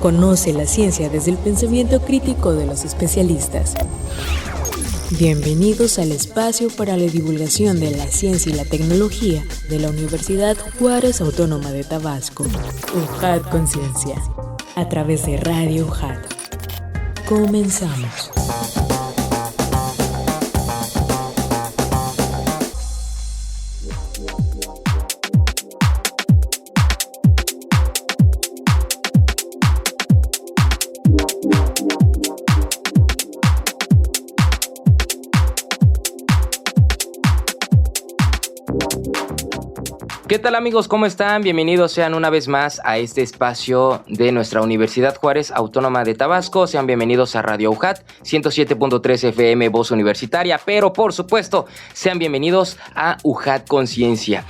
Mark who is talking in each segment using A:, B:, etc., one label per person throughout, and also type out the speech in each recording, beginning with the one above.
A: Conoce la ciencia desde el pensamiento crítico de los especialistas. Bienvenidos al espacio para la divulgación de la ciencia y la tecnología de la Universidad Juárez Autónoma de Tabasco, UJAT Conciencia, a través de Radio UJAT. Comenzamos.
B: ¿Qué tal amigos? ¿Cómo están? Bienvenidos sean una vez más a este espacio de nuestra Universidad Juárez Autónoma de Tabasco. Sean bienvenidos a Radio UJAT 107.3 FM Voz Universitaria, pero por supuesto sean bienvenidos a UJAT Conciencia.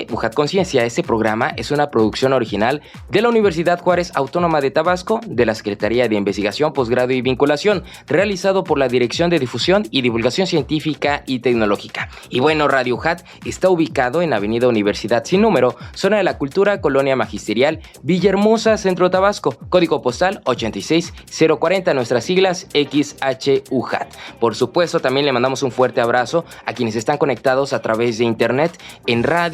B: UJAT Conciencia, este programa es una producción original de la Universidad Juárez Autónoma de Tabasco, de la Secretaría de Investigación, Posgrado y Vinculación, realizado por la Dirección de Difusión y Divulgación Científica y Tecnológica. Y bueno, Radio UJAT está ubicado en Avenida Universidad Sin Número, Zona de la Cultura, Colonia Magisterial, Villahermosa, Centro Tabasco, código postal 86040, nuestras siglas XHUJAT. Por supuesto, también le mandamos un fuerte abrazo a quienes están conectados a través de internet en radio.ujat.mx.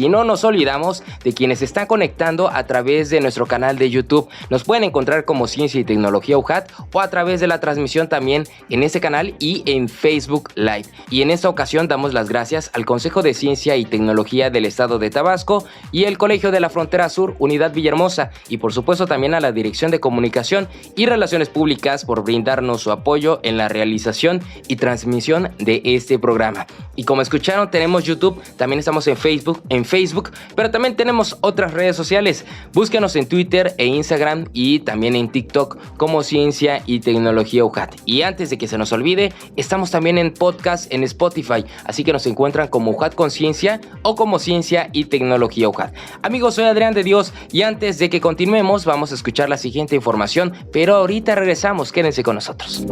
B: Y no nos olvidamos de quienes están conectando a través de nuestro canal de YouTube. Nos pueden encontrar como Ciencia y Tecnología UJAT o a través de la transmisión también en ese canal y en Facebook Live. Y en esta ocasión damos las gracias al Consejo de Ciencia y Tecnología del Estado de Tabasco y el Colegio de la Frontera Sur, Unidad Villahermosa, y por supuesto también a la Dirección de Comunicación y Relaciones Públicas por brindarnos su apoyo en la realización y transmisión de este programa. Y como escucharon, tenemos YouTube, también estamos en Facebook, pero también tenemos otras redes sociales. Búsquenos en Twitter e Instagram y también en TikTok como Ciencia y Tecnología UJAT. Y antes de que se nos olvide, estamos también en podcast en Spotify, así que nos encuentran como UJAT Conciencia o como Ciencia y Tecnología UJAT. Amigos, soy Adrián de Dios y antes de que continuemos vamos a escuchar la siguiente información, pero ahorita regresamos, quédense con nosotros.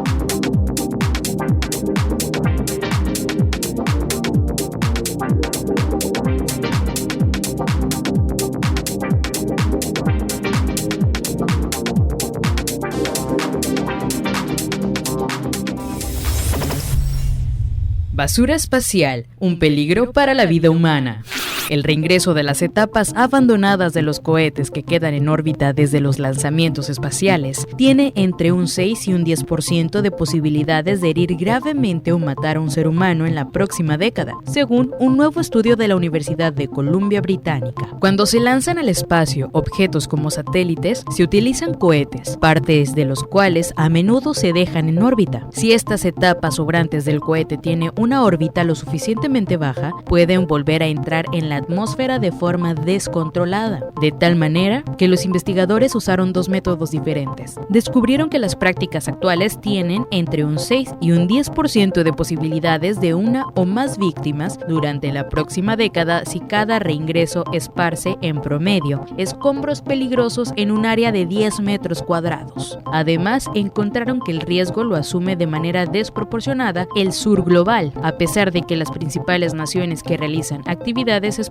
C: Basura espacial, un peligro para la vida humana. El reingreso de las etapas abandonadas de los cohetes que quedan en órbita desde los lanzamientos espaciales tiene entre un 6 y un 10% de posibilidades de herir gravemente o matar a un ser humano en la próxima década, según un nuevo estudio de la Universidad de Columbia Británica. Cuando se lanzan al espacio objetos como satélites, se utilizan cohetes, partes de los cuales a menudo se dejan en órbita. Si estas etapas sobrantes del cohete tienen una órbita lo suficientemente baja, pueden volver a entrar en la atmósfera de forma descontrolada, de tal manera que los investigadores usaron dos métodos diferentes. Descubrieron que las prácticas actuales tienen entre un 6 y un 10% de posibilidades de una o más víctimas durante la próxima década si cada reingreso esparce en promedio escombros peligrosos en un área de 10 metros cuadrados. Además, encontraron que el riesgo lo asume de manera desproporcionada el sur global, a pesar de que las principales naciones que realizan actividades espaciales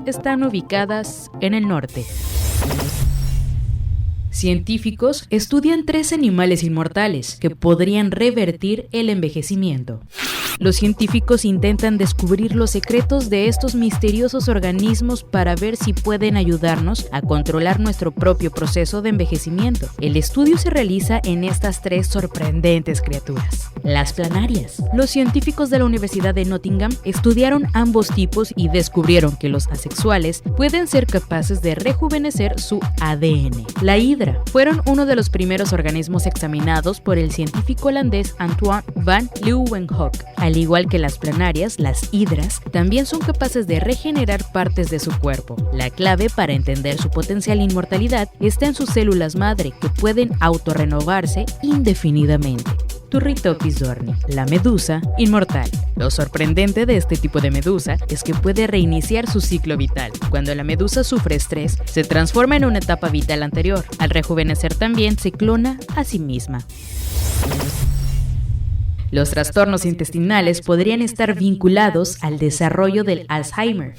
C: están ubicadas en el norte. Científicos estudian 3 animales inmortales que podrían revertir el envejecimiento. Los científicos intentan descubrir los secretos de estos misteriosos organismos para ver si pueden ayudarnos a controlar nuestro propio proceso de envejecimiento. El estudio se realiza en estas 3 sorprendentes criaturas. Las planarias. Los científicos de la Universidad de Nottingham estudiaron ambos tipos y descubrieron que los asexuales pueden ser capaces de rejuvenecer su ADN. La hidra fueron uno de los primeros organismos examinados por el científico holandés Antoine van Leeuwenhoek. Al igual que las planarias, las hidras también son capaces de regenerar partes de su cuerpo. La clave para entender su potencial inmortalidad está en sus células madre, que pueden autorrenovarse indefinidamente. Turritopsis dorni, la medusa inmortal. Lo sorprendente de este tipo de medusa es que puede reiniciar su ciclo vital. Cuando la medusa sufre estrés, se transforma en una etapa vital anterior. Al rejuvenecer también se clona a sí misma. Los trastornos intestinales podrían estar vinculados al desarrollo del Alzheimer.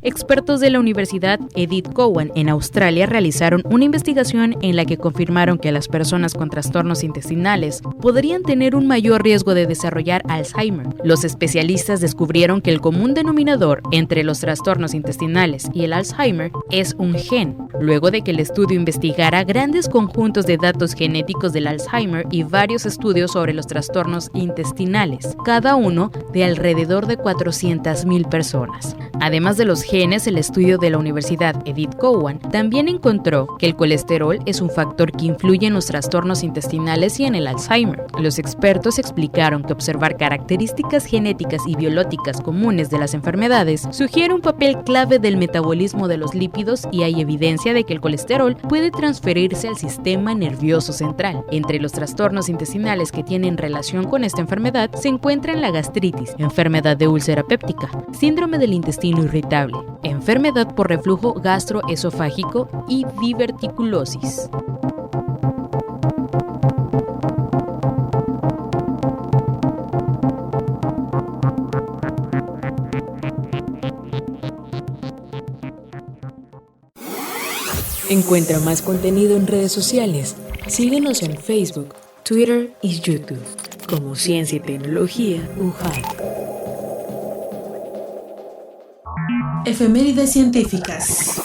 C: Expertos de la Universidad Edith Cowan en Australia realizaron una investigación en la que confirmaron que las personas con trastornos intestinales podrían tener un mayor riesgo de desarrollar Alzheimer. Los especialistas descubrieron que el común denominador entre los trastornos intestinales y el Alzheimer es un gen, luego de que el estudio investigara grandes conjuntos de datos genéticos del Alzheimer y varios estudios sobre los trastornos intestinales, cada uno de alrededor de 400,000 personas. Además de los genes, el estudio de la Universidad Edith Cowan también encontró que el colesterol es un factor que influye en los trastornos intestinales y en el Alzheimer. Los expertos explicaron que observar características genéticas y biológicas comunes de las enfermedades sugiere un papel clave del metabolismo de los lípidos y hay evidencia de que el colesterol puede transferirse al sistema nervioso central. Entre los trastornos intestinales que tienen relación con esta enfermedad se encuentran la gastritis, enfermedad de úlcera péptica, síndrome del intestino irritable, enfermedad por reflujo gastroesofágico y diverticulosis.
A: Encuentra más contenido en redes sociales. Síguenos en Facebook, Twitter y YouTube como Ciencia y Tecnología UJAT.
D: Efemérides científicas.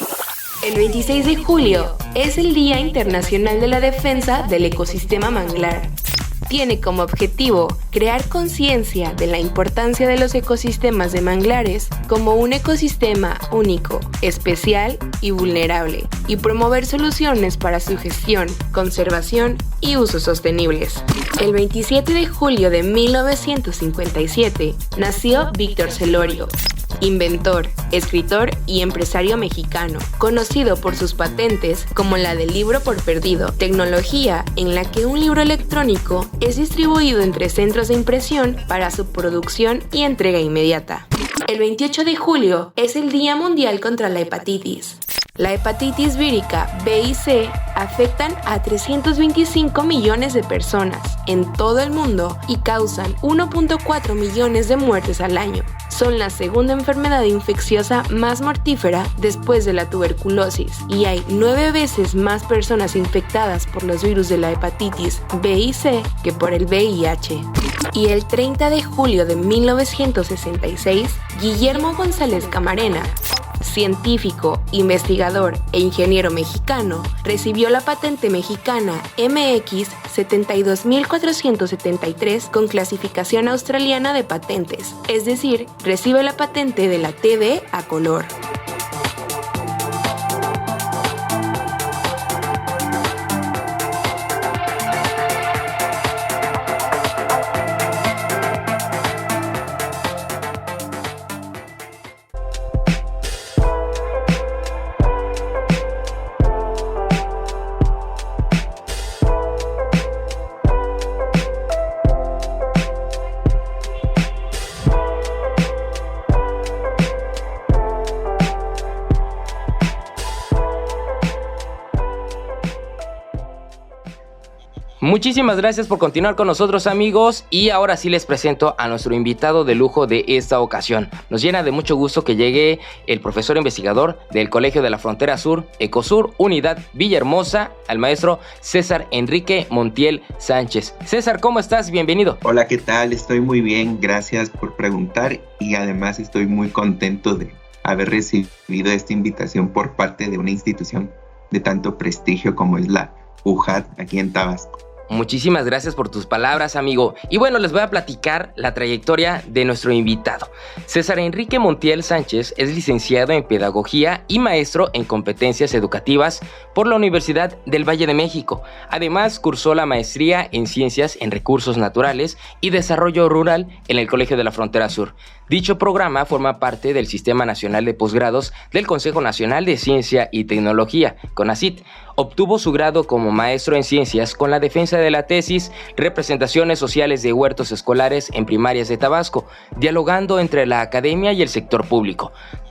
E: El 26 de julio es el Día Internacional de la Defensa del Ecosistema Manglar. Tiene como objetivo crear conciencia de la importancia de los ecosistemas de manglares como un ecosistema único, especial y vulnerable, y promover soluciones para su gestión, conservación y usos sostenibles. El 27 de julio de 1957 nació Víctor Celorio, inventor, escritor y empresario mexicano, conocido por sus patentes como la del libro por perdido, tecnología en la que un libro electrónico es distribuido entre centros de impresión para su producción y entrega inmediata. El 28 de julio es el Día Mundial contra la Hepatitis. La hepatitis vírica B y C afectan a 325 millones de personas en todo el mundo y causan 1.4 millones de muertes al año. Son la segunda enfermedad infecciosa más mortífera después de la tuberculosis y hay 9 veces más personas infectadas por los virus de la hepatitis B y C que por el VIH. Y el 30 de julio de 1966, Guillermo González Camarena, científico, investigador e ingeniero mexicano, recibió la patente mexicana MX 72473 con clasificación australiana de patentes, es decir, recibe la patente de la TD a color.
B: Muchísimas gracias por continuar con nosotros, amigos, y ahora sí les presento a nuestro invitado de lujo de esta ocasión. Nos llena de mucho gusto que llegue el profesor investigador del Colegio de la Frontera Sur, Ecosur, Unidad Villahermosa, al maestro César Enrique Montiel Sánchez. César, ¿cómo estás? Bienvenido.
F: Hola, ¿qué tal? Estoy muy bien, gracias por preguntar y además estoy muy contento de haber recibido esta invitación por parte de una institución de tanto prestigio como es la UJAT aquí en Tabasco.
B: Muchísimas gracias por tus palabras, amigo. Y bueno, les voy a platicar la trayectoria de nuestro invitado. César Enrique Montiel Sánchez es licenciado en Pedagogía y maestro en Competencias Educativas por la Universidad del Valle de México. Además, cursó la maestría en Ciencias en Recursos Naturales y Desarrollo Rural en el Colegio de la Frontera Sur. Dicho programa forma parte del Sistema Nacional de Posgrados del Consejo Nacional de Ciencia y Tecnología, CONACYT. Obtuvo su grado como maestro en ciencias con la defensa de la tesis Representaciones sociales de huertos escolares en primarias de Tabasco, dialogando entre la academia y el sector público.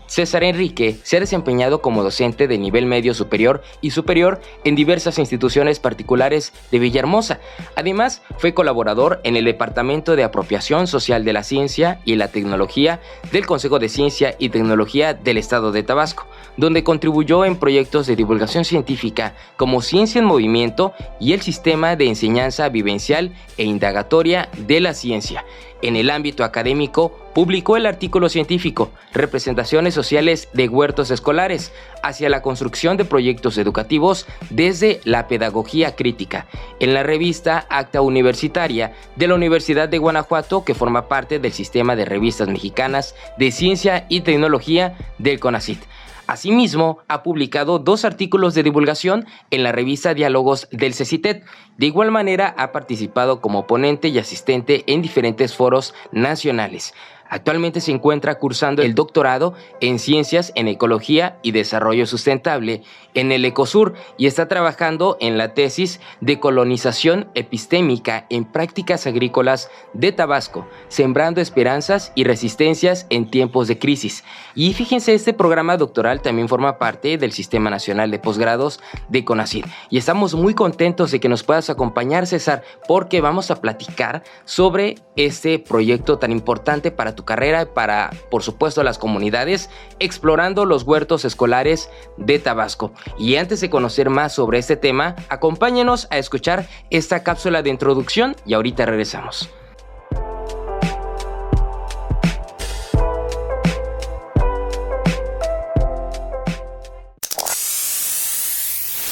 B: César Enrique se ha desempeñado como docente de nivel medio superior y superior en diversas instituciones particulares de Villahermosa. Además, fue colaborador en el Departamento de Apropiación Social de la Ciencia y la Tecnología del Consejo de Ciencia y Tecnología del Estado de Tabasco, donde contribuyó en proyectos de divulgación científica como Ciencia en Movimiento y el Sistema de Enseñanza Vivencial e Indagatoria de la Ciencia. En el ámbito académico, publicó el artículo científico Representaciones sociales de huertos escolares hacia la construcción de proyectos educativos desde la pedagogía crítica, en la revista Acta Universitaria de la Universidad de Guanajuato, que forma parte del sistema de revistas mexicanas de ciencia y tecnología del CONACYT. Asimismo, ha publicado 2 artículos de divulgación en la revista Diálogos del CECITET. De igual manera, ha participado como ponente y asistente en diferentes foros nacionales. Actualmente se encuentra cursando el doctorado en Ciencias en Ecología y Desarrollo Sustentable en el Ecosur y está trabajando en la tesis de colonización epistémica en prácticas agrícolas de Tabasco, sembrando esperanzas y resistencias en tiempos de crisis. Y fíjense, este programa doctoral también forma parte del Sistema Nacional de Posgrados de CONACYT. Y estamos muy contentos de que nos puedas acompañar, César, porque vamos a platicar sobre este proyecto tan importante para tu carrera y para, por supuesto, las comunidades, explorando los huertos escolares de Tabasco. Y antes de conocer más sobre este tema, acompáñenos a escuchar esta cápsula de introducción y ahorita regresamos.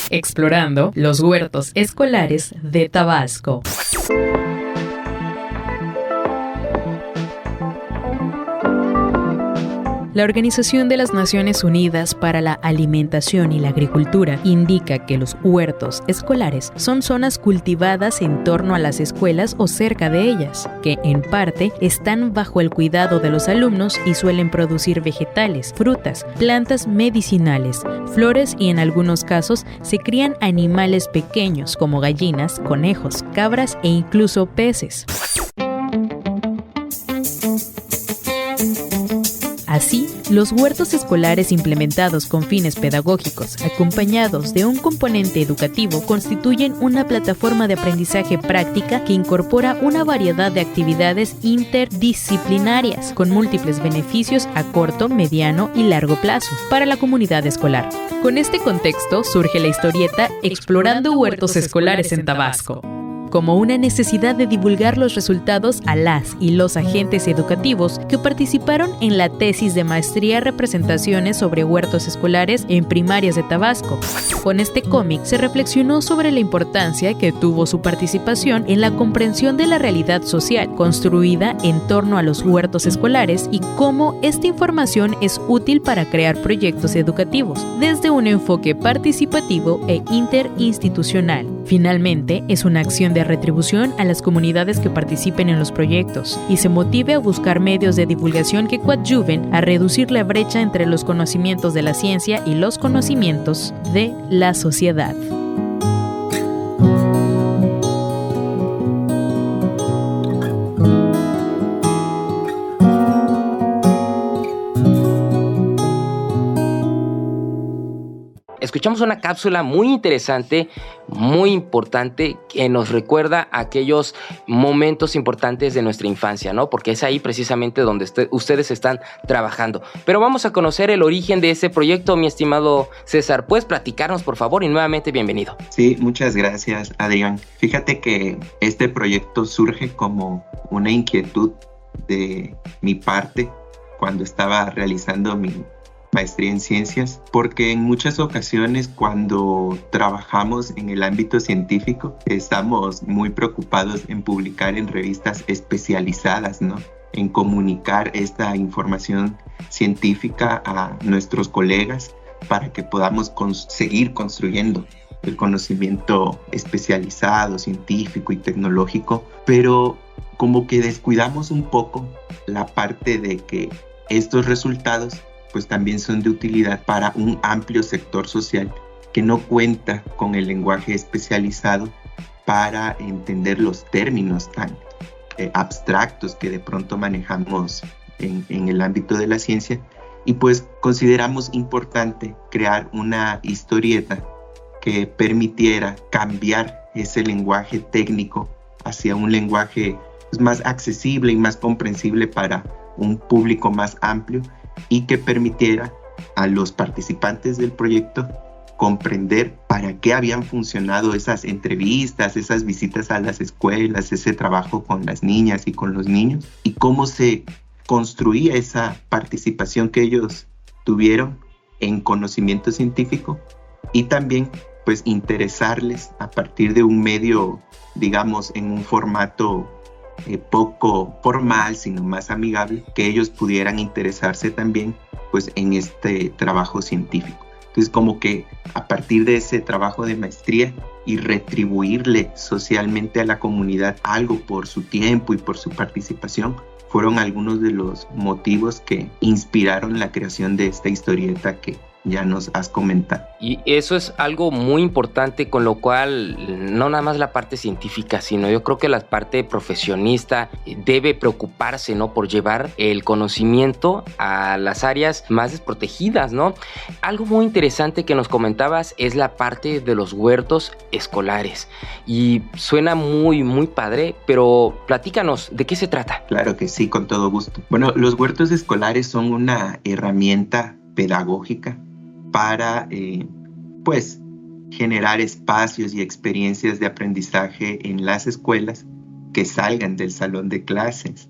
C: Explorando los huertos escolares de Tabasco. La Organización de las Naciones Unidas para la Alimentación y la Agricultura indica que los huertos escolares son zonas cultivadas en torno a las escuelas o cerca de ellas, que en parte están bajo el cuidado de los alumnos y suelen producir vegetales, frutas, plantas medicinales, flores y en algunos casos se crían animales pequeños como gallinas, conejos, cabras e incluso peces. Así, los huertos escolares implementados con fines pedagógicos, acompañados de un componente educativo, constituyen una plataforma de aprendizaje práctica que incorpora una variedad de actividades interdisciplinarias, con múltiples beneficios a corto, mediano y largo plazo para la comunidad escolar. Con este contexto surge la historieta Explorando huertos escolares en Tabasco, como una necesidad de divulgar los resultados a las y los agentes educativos que participaron en la tesis de maestría Representaciones sobre huertos escolares en primarias de Tabasco. Con este cómic se reflexionó sobre la importancia que tuvo su participación en la comprensión de la realidad social construida en torno a los huertos escolares y cómo esta información es útil para crear proyectos educativos desde un enfoque participativo e interinstitucional. Finalmente, es una acción de retribución a las comunidades que participen en los proyectos y se motive a buscar medios de divulgación que coadyuven a reducir la brecha entre los conocimientos de la ciencia y los conocimientos de la sociedad.
B: Escuchamos una cápsula muy interesante, muy importante, que nos recuerda aquellos momentos importantes de nuestra infancia, ¿no? Porque es ahí precisamente donde ustedes están trabajando. Pero vamos a conocer el origen de ese proyecto, mi estimado César. ¿Puedes platicarnos, por favor? Y nuevamente, bienvenido.
F: Sí, muchas gracias, Adrián. Fíjate que este proyecto surge como una inquietud de mi parte cuando estaba realizando mi maestría en ciencias, porque en muchas ocasiones cuando trabajamos en el ámbito científico estamos muy preocupados en publicar en revistas especializadas, ¿no? En comunicar esta información científica a nuestros colegas para que podamos seguir construyendo el conocimiento especializado, científico y tecnológico, pero como que descuidamos un poco la parte de que estos resultados pues también son de utilidad para un amplio sector social que no cuenta con el lenguaje especializado para entender los términos tan abstractos que de pronto manejamos en el ámbito de la ciencia Y pues consideramos importante crear una historieta que permitiera cambiar ese lenguaje técnico hacia un lenguaje más accesible y más comprensible para un público más amplio, y que permitiera a los participantes del proyecto comprender para qué habían funcionado esas entrevistas, esas visitas a las escuelas, ese trabajo con las niñas y con los niños, y cómo se construía esa participación que ellos tuvieron en conocimiento científico, y también pues interesarles a partir de un medio, digamos, en un formato poco formal, sino más amigable, que ellos pudieran interesarse también pues en este trabajo científico. Entonces, como que a partir de ese trabajo de maestría y retribuirle socialmente a la comunidad algo por su tiempo y por su participación, fueron algunos de los motivos que inspiraron la creación de esta historieta que ya nos has comentado.
B: Y eso es algo muy importante, con lo cual no nada más la parte científica, sino yo creo que la parte profesionista debe preocuparse, ¿no?, por llevar el conocimiento a las áreas más desprotegidas, ¿no? Algo muy interesante que nos comentabas es la parte de los huertos escolares, y suena muy, muy padre, pero platícanos, ¿de qué se trata?
F: Claro que sí, con todo gusto. Bueno, los huertos escolares son una herramienta pedagógica para pues generar espacios y experiencias de aprendizaje en las escuelas que salgan del salón de clases.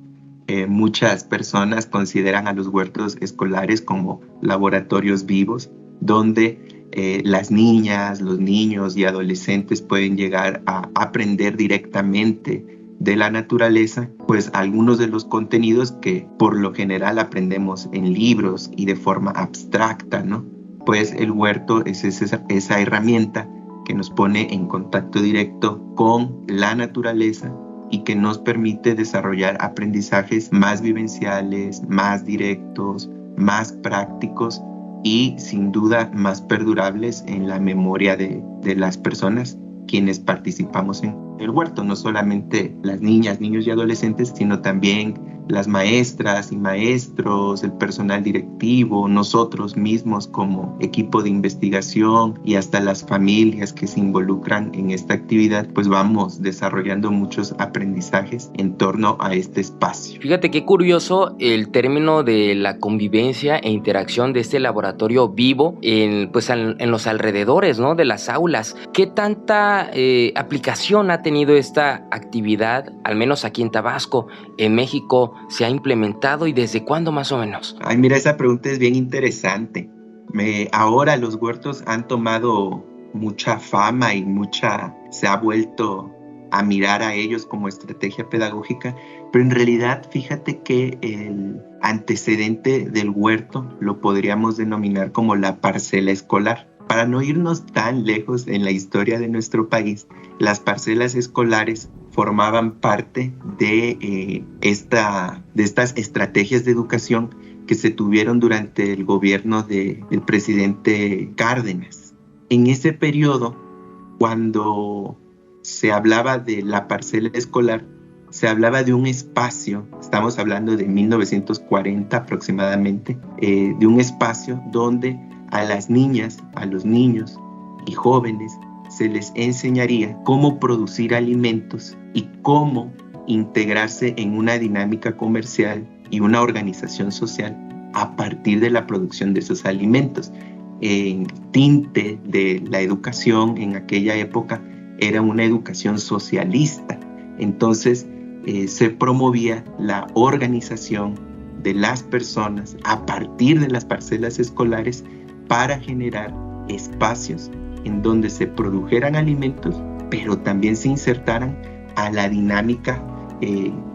F: Muchas personas consideran a los huertos escolares como laboratorios vivos donde las niñas, los niños y adolescentes pueden llegar a aprender directamente de la naturaleza, pues algunos de los contenidos que por lo general aprendemos en libros y de forma abstracta, ¿no? Pues el huerto es esa herramienta que nos pone en contacto directo con la naturaleza y que nos permite desarrollar aprendizajes más vivenciales, más directos, más prácticos y sin duda más perdurables en la memoria de las personas quienes participamos en el huerto, no solamente las niñas, niños y adolescentes, sino también las maestras y maestros, el personal directivo, nosotros mismos como equipo de investigación y hasta las familias que se involucran en esta actividad, pues vamos desarrollando muchos aprendizajes en torno a este espacio.
B: Fíjate qué curioso el término de la convivencia e interacción de este laboratorio vivo en los alrededores, ¿no?, de las aulas. ¿Qué tanta aplicación ha tenido esta actividad, al menos aquí en Tabasco, en México? ¿Se ha implementado y desde cuándo más o menos?
F: Ay, mira, esa pregunta es bien interesante. Ahora los huertos han tomado mucha fama y se ha vuelto a mirar a ellos como estrategia pedagógica, pero en realidad fíjate que el antecedente del huerto lo podríamos denominar como la parcela escolar. Para no irnos tan lejos en la historia de nuestro país, las parcelas escolares formaban parte de estas estrategias de educación que se tuvieron durante el gobierno del presidente Cárdenas. En ese periodo, cuando se hablaba de la parcela escolar, se hablaba de un espacio, estamos hablando de 1940 aproximadamente, de un espacio donde a las niñas, a los niños y jóvenes se les enseñaría cómo producir alimentos y cómo integrarse en una dinámica comercial y una organización social a partir de la producción de esos alimentos. El tinte de la educación en aquella época era una educación socialista. Entonces se promovía la organización de las personas a partir de las parcelas escolares para generar espacios en donde se produjeran alimentos, pero también se insertaran a la dinámica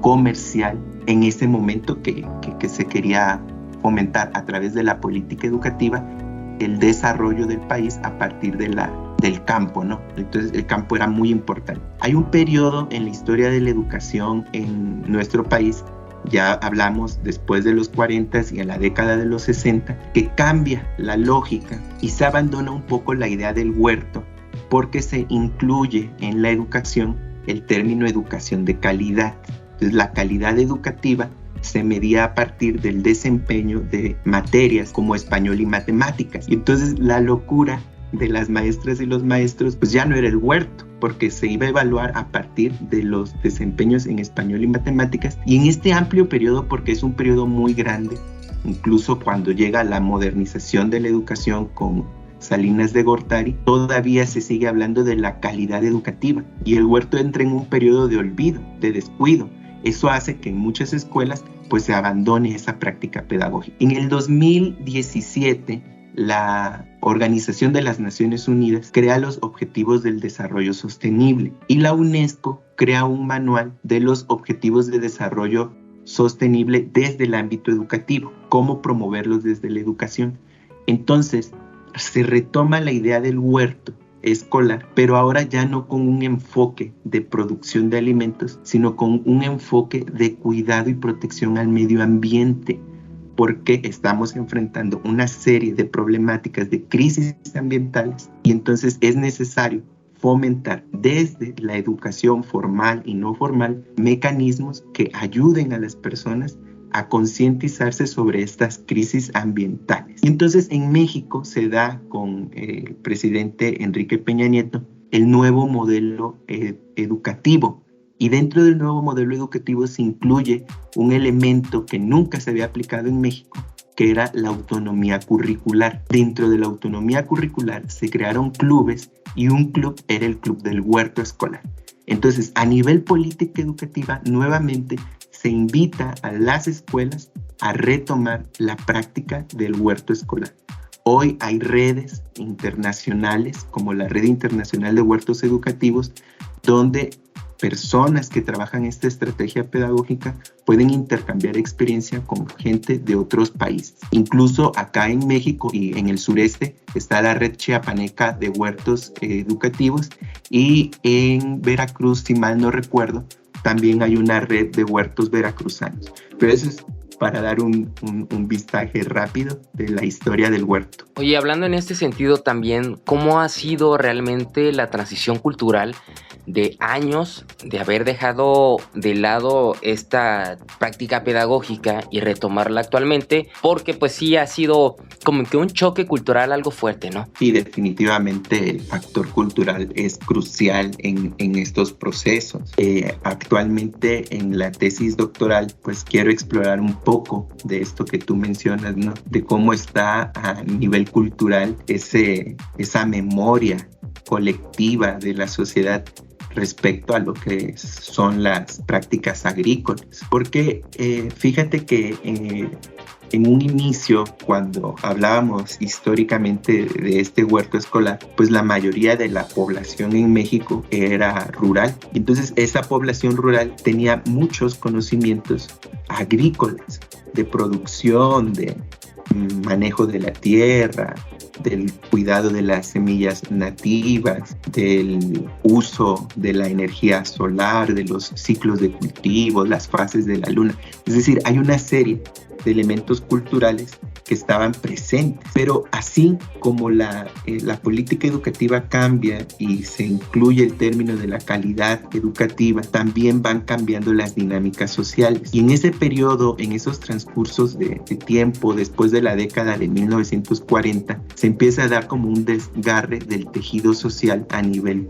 F: comercial en ese momento que se quería fomentar a través de la política educativa el desarrollo del país a partir del campo, ¿no? Entonces el campo era muy importante. Hay un periodo en la historia de la educación en nuestro país, ya hablamos después de los 40 y en la década de los 60, que cambia la lógica y se abandona un poco la idea del huerto porque se incluye en la educación el término educación de calidad. Entonces la calidad educativa se medía a partir del desempeño de materias como español y matemáticas. Y entonces la locura de las maestras y los maestros pues ya no era el huerto, porque se iba a evaluar a partir de los desempeños en español y matemáticas. Y en este amplio periodo, porque es un periodo muy grande, incluso cuando llega la modernización de la educación con Salinas de Gortari, todavía se sigue hablando de la calidad educativa y el huerto entra en un periodo de olvido, de descuido. Eso hace que en muchas escuelas pues se abandone esa práctica pedagógica. En el 2017, la Organización de las Naciones Unidas crea los Objetivos del Desarrollo Sostenible y la UNESCO crea un manual de los Objetivos de Desarrollo Sostenible desde el ámbito educativo, cómo promoverlos desde la educación. Entonces, se retoma la idea del huerto escolar, pero ahora ya no con un enfoque de producción de alimentos, sino con un enfoque de cuidado y protección al medio ambiente, porque estamos enfrentando una serie de problemáticas de crisis ambientales y entonces es necesario fomentar desde la educación formal y no formal mecanismos que ayuden a las personas a concientizarse sobre estas crisis ambientales. Y entonces en México se da con el presidente Enrique Peña Nieto el nuevo modelo educativo. Y dentro del nuevo modelo educativo se incluye un elemento que nunca se había aplicado en México, que era la autonomía curricular. Dentro de la autonomía curricular se crearon clubes y un club era el Club del Huerto Escolar. Entonces, a nivel política educativa, nuevamente se invita a las escuelas a retomar la práctica del huerto escolar. Hoy hay redes internacionales, como la Red Internacional de Huertos Educativos, donde personas que trabajan esta estrategia pedagógica pueden intercambiar experiencia con gente de otros países. Incluso acá en México y en el sureste está la Red Chiapaneca de Huertos Educativos y en Veracruz, si mal no recuerdo, también hay una red de huertos veracruzanos. Pero eso es para dar un vistaje rápido de la historia del huerto.
B: Oye, hablando en este sentido también, ¿cómo ha sido realmente la transición cultural de años de haber dejado de lado esta práctica pedagógica y retomarla actualmente? Porque pues sí ha sido como que un choque cultural algo fuerte, ¿no?
F: Sí, definitivamente el factor cultural es crucial en estos procesos. Actualmente en la tesis doctoral pues quiero explorar un poco de esto que tú mencionas, ¿no? De cómo está a nivel cultural esa memoria colectiva de la sociedad respecto a lo que son las prácticas agrícolas. Porque fíjate que en un inicio, cuando hablábamos históricamente de este huerto escolar, pues la mayoría de la población en México era rural. Entonces esa población rural tenía muchos conocimientos agrícolas, de producción, de manejo de la tierra, del cuidado de las semillas nativas, del uso de la energía solar, de los ciclos de cultivo, las fases de la luna. Es decir, hay una serie de elementos culturales que estaban presentes, pero así como la política educativa cambia y se incluye el término de la calidad educativa, también van cambiando las dinámicas sociales. Y en ese periodo, en esos transcursos de tiempo, después de la década de 1940, se empieza a dar como un desgarre del tejido social a nivel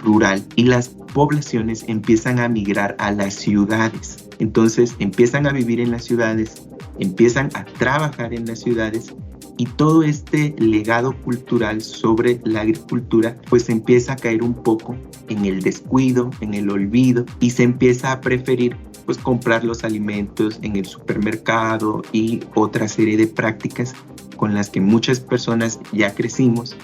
F: rural y las poblaciones empiezan a migrar a las ciudades. Entonces empiezan a vivir en las ciudades, empiezan a trabajar en las ciudades y todo este legado cultural sobre la agricultura pues empieza a caer un poco en el descuido, en el olvido y se empieza a preferir pues comprar los alimentos en el supermercado y otra serie de prácticas con las que muchas personas ya crecimos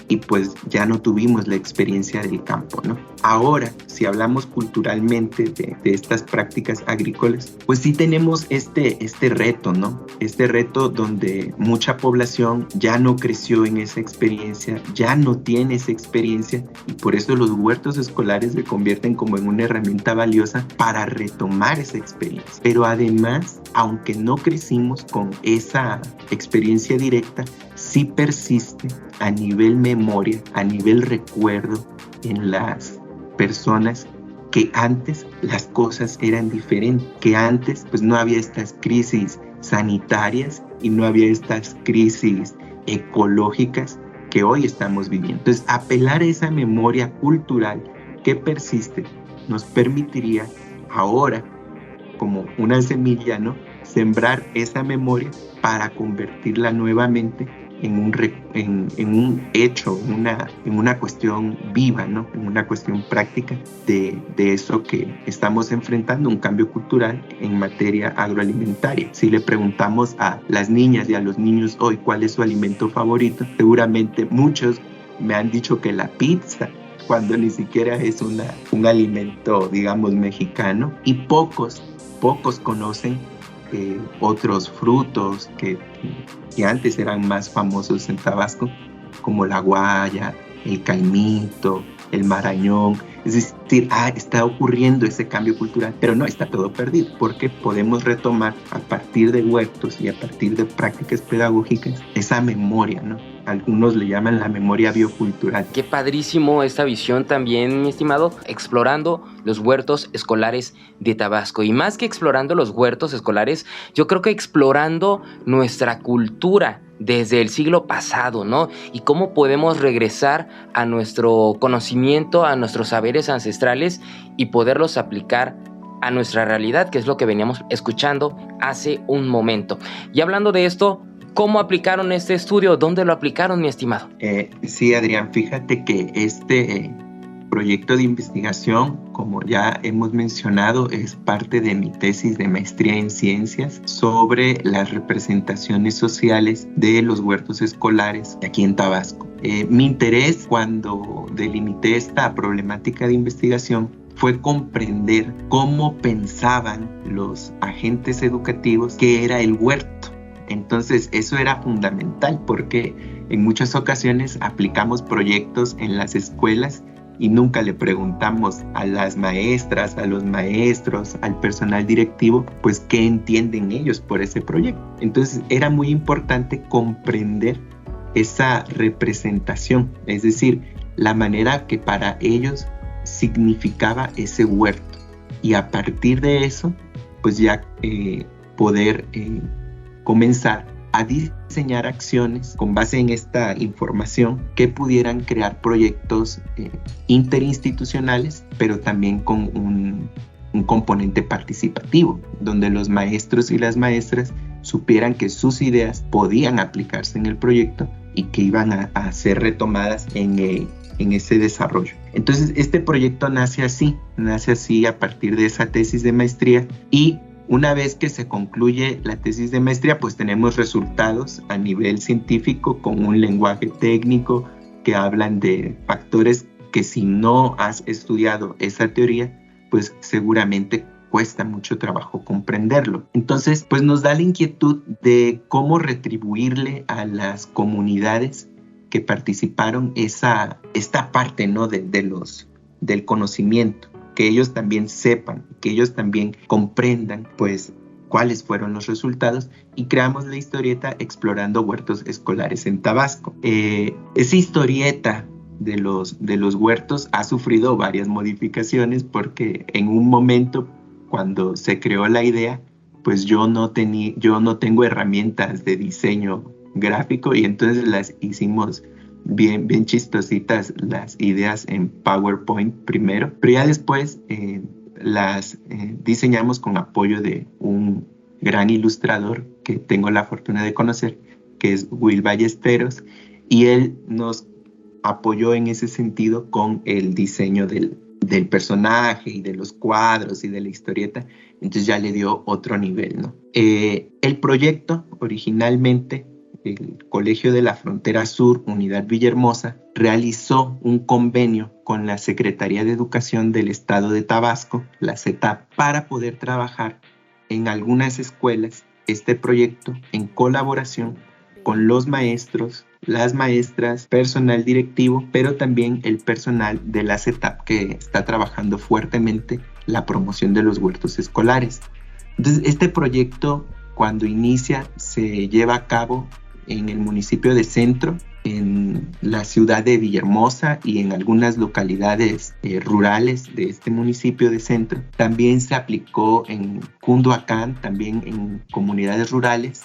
F: y pues ya no tuvimos la experiencia del campo, ¿no? Ahora, si hablamos culturalmente de estas prácticas agrícolas, pues sí tenemos este reto, ¿no? Este reto donde mucha población ya no creció en esa experiencia, ya no tiene esa experiencia y por eso los huertos escolares se convierten como en una herramienta valiosa para retomar esa experiencia. Pero además, aunque no crecimos con esa experiencia directa, sí persiste a nivel memoria, a nivel recuerdo en las personas que antes las cosas eran diferentes, que antes pues no había estas crisis sanitarias y no había estas crisis ecológicas que hoy estamos viviendo. Entonces, apelar a esa memoria cultural que persiste nos permitiría ahora, como una semilla, ¿no?, sembrar esa memoria para convertirla nuevamente en un hecho, en una cuestión viva, ¿no?, en una cuestión práctica de eso que estamos enfrentando, un cambio cultural en materia agroalimentaria. Si le preguntamos a las niñas y a los niños hoy cuál es su alimento favorito, seguramente muchos me han dicho que la pizza, cuando ni siquiera es un alimento, digamos, mexicano, y pocos conocen otros frutos que antes eran más famosos en Tabasco, como la guaya, el caimito, el marañón. Es decir, está ocurriendo ese cambio cultural, pero no está todo perdido, porque podemos retomar a partir de huertos y a partir de prácticas pedagógicas esa memoria, ¿no? Algunos le llaman la memoria biocultural.
B: Qué padrísimo esta visión también, mi estimado, explorando los huertos escolares de Tabasco. Y más que explorando los huertos escolares, yo creo que explorando nuestra cultura desde el siglo pasado, ¿no? Y cómo podemos regresar a nuestro conocimiento, a nuestros saberes ancestrales y poderlos aplicar a nuestra realidad, que es lo que veníamos escuchando hace un momento. Y hablando de esto, ¿cómo aplicaron este estudio? ¿Dónde lo aplicaron, mi estimado?
F: Sí, Adrián, fíjate que este proyecto de investigación, como ya hemos mencionado, es parte de mi tesis de maestría en ciencias sobre las representaciones sociales de los huertos escolares aquí en Tabasco. Mi interés cuando delimité esta problemática de investigación fue comprender cómo pensaban los agentes educativos que era el huerto. Entonces eso era fundamental porque en muchas ocasiones aplicamos proyectos en las escuelas y nunca le preguntamos a las maestras, a los maestros, al personal directivo, pues qué entienden ellos por ese proyecto. Entonces era muy importante comprender esa representación, es decir, la manera que para ellos significaba ese huerto. Y a partir de eso, pues ya poder comenzar a diseñar acciones con base en esta información que pudieran crear proyectos interinstitucionales, pero también con un componente participativo, donde los maestros y las maestras supieran que sus ideas podían aplicarse en el proyecto y que iban a ser retomadas en ese desarrollo. Entonces, este proyecto nace así a partir de esa tesis de maestría, y una vez que se concluye la tesis de maestría, pues tenemos resultados a nivel científico con un lenguaje técnico que hablan de factores que si no has estudiado esa teoría, pues seguramente cuesta mucho trabajo comprenderlo. Entonces, pues nos da la inquietud de cómo retribuirle a las comunidades que participaron esta parte, ¿no?, del conocimiento, que ellos también sepan, que ellos también comprendan, pues, cuáles fueron los resultados, y creamos la historieta Explorando Huertos Escolares en Tabasco. Esa historieta de los huertos ha sufrido varias modificaciones porque en un momento, cuando se creó la idea, pues yo no tengo herramientas de diseño gráfico, y entonces las hicimos bien chistositas las ideas en PowerPoint primero, pero ya después las diseñamos con apoyo de un gran ilustrador que tengo la fortuna de conocer, que es Will Ballesteros, y él nos apoyó en ese sentido con el diseño del personaje y de los cuadros y de la historieta. Entonces ya le dio otro nivel, ¿no? El proyecto originalmente, el Colegio de la Frontera Sur, Unidad Villahermosa, realizó un convenio con la Secretaría de Educación del Estado de Tabasco, la CETAP, para poder trabajar en algunas escuelas este proyecto en colaboración con los maestros, las maestras, personal directivo, pero también el personal de la CETAP, que está trabajando fuertemente la promoción de los huertos escolares. Entonces, este proyecto, cuando inicia, se lleva a cabo en el municipio de Centro, en en la ciudad de Villahermosa y en algunas localidades rurales de este municipio de Centro. También se aplicó en Cunduacán, también en comunidades rurales,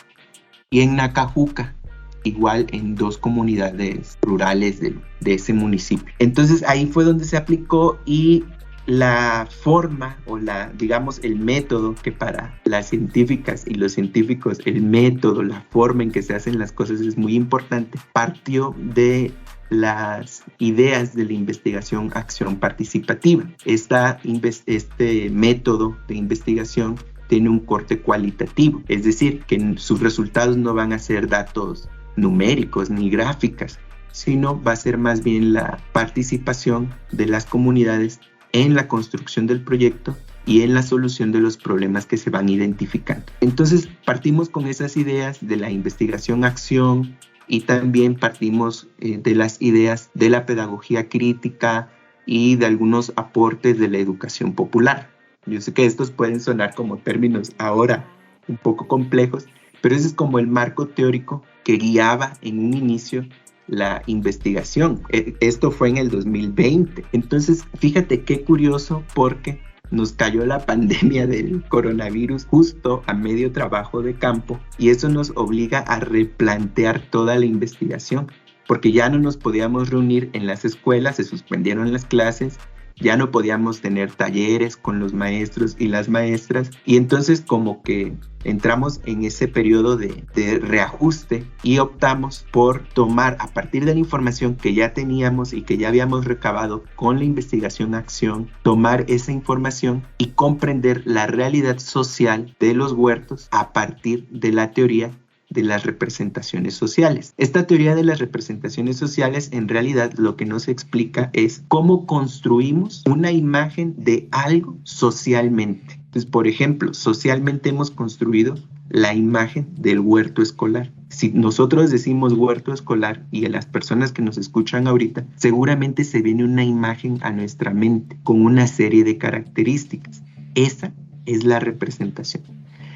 F: y en Nacajuca, igual en 2 comunidades rurales de ese municipio. Entonces ahí fue donde se aplicó, y la forma o digamos el método, que para las científicas y los científicos el método, la forma en que se hacen las cosas es muy importante, partió de las ideas de la investigación-acción participativa. Este método de investigación tiene un corte cualitativo, es decir, que sus resultados no van a ser datos numéricos ni gráficas, sino va a ser más bien la participación de las comunidades en la construcción del proyecto y en la solución de los problemas que se van identificando. Entonces partimos con esas ideas de la investigación-acción, y también partimos de las ideas de la pedagogía crítica y de algunos aportes de la educación popular. Yo sé que estos pueden sonar como términos ahora un poco complejos, pero ese es como el marco teórico que guiaba en un inicio la investigación. Esto fue en el 2020. Entonces, fíjate qué curioso, porque nos cayó la pandemia del coronavirus justo a medio trabajo de campo, y eso nos obliga a replantear toda la investigación, porque ya no nos podíamos reunir en las escuelas, se suspendieron las clases, ya no podíamos tener talleres con los maestros y las maestras, y entonces como que entramos en ese periodo de reajuste y optamos por tomar, a partir de la información que ya teníamos y que ya habíamos recabado con la investigación-acción, tomar esa información y comprender la realidad social de los huertos a partir de la teoría de las representaciones sociales. Esta teoría de las representaciones sociales, en realidad lo que nos explica es cómo construimos una imagen de algo socialmente. Entonces, por ejemplo, socialmente hemos construido la imagen del huerto escolar. Si nosotros decimos huerto escolar, y a las personas que nos escuchan ahorita, seguramente se viene una imagen a nuestra mente con una serie de características. Esa es la representación.